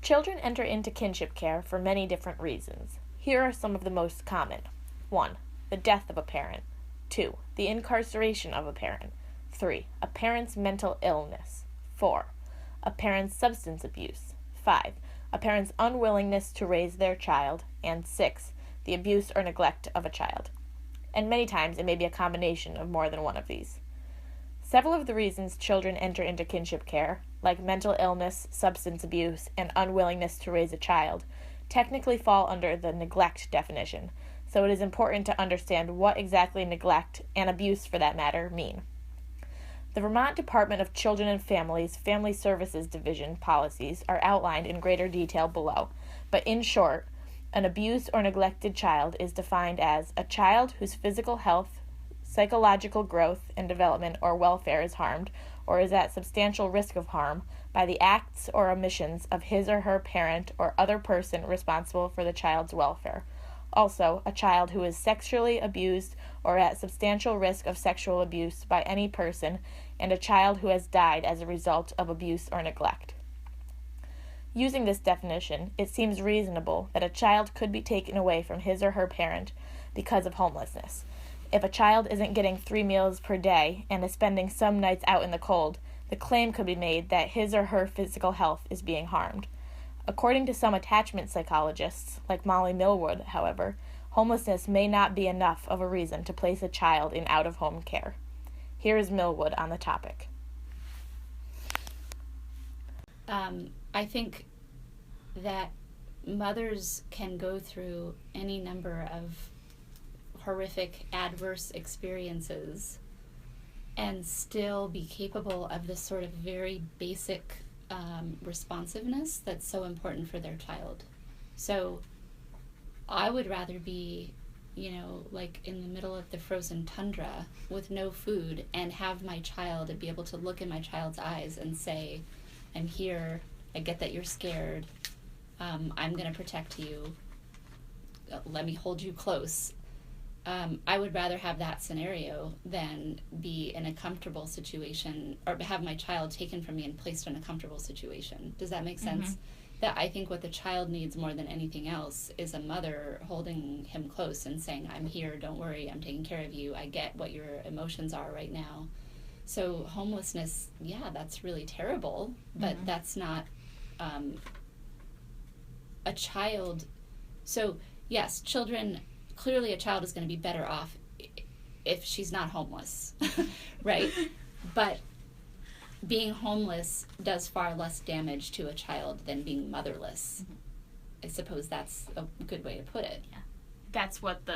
Children enter into kinship care for many different reasons. Here are some of the most common. 1. The death of a parent. 2. The incarceration of a parent. 3. A parent's mental illness. 4. A parent's substance abuse. 5. A parent's unwillingness to raise their child. And 6. The abuse or neglect of a child. And many times it may be a combination of more than one of these. Several of the reasons children enter into kinship care, like mental illness, substance abuse, and unwillingness to raise a child, technically fall under the neglect definition, so it is important to understand what exactly neglect, and abuse for that matter, mean. The Vermont Department of Children and Families Family Services Division policies are outlined in greater detail below, but in short, an abused or neglected child is defined as a child whose physical health, psychological growth and development or welfare is harmed or is at substantial risk of harm by the acts or omissions of his or her parent or other person responsible for the child's welfare. Also, a child who is sexually abused or at substantial risk of sexual abuse by any person, and a child who has died as a result of abuse or neglect. Using this definition, it seems reasonable that a child could be taken away from his or her parent because of homelessness. If a child isn't getting 3 meals per day and is spending some nights out in the cold, the claim could be made that his or her physical health is being harmed. According to some attachment psychologists, like Molly Millwood, however, homelessness may not be enough of a reason to place a child in out-of-home care. Here is Millwood on the topic. I think that mothers can go through any number of horrific adverse experiences and still be capable of this sort of very basic responsiveness that's so important for their child. So I would rather be, like in the middle of the frozen tundra with no food and have my child and be able to look in my child's eyes and say, I'm here, I get that you're scared, I'm going to protect you, let me hold you close. I would rather have that scenario than be in a comfortable situation or have my child taken from me and placed in a comfortable situation. Does that make sense? Mm-hmm. That I think what the child needs more than anything else is a mother holding him close and saying, I'm here, don't worry, I'm taking care of you, I get what your emotions are right now. So homelessness, yeah, that's really terrible, but mm-hmm. that's not a child. So yes, children, clearly a child is going to be better off if she's not homeless, right? But being homeless does far less damage to a child than being motherless. Mm-hmm. I suppose that's a good way to put it. Yeah. That's what the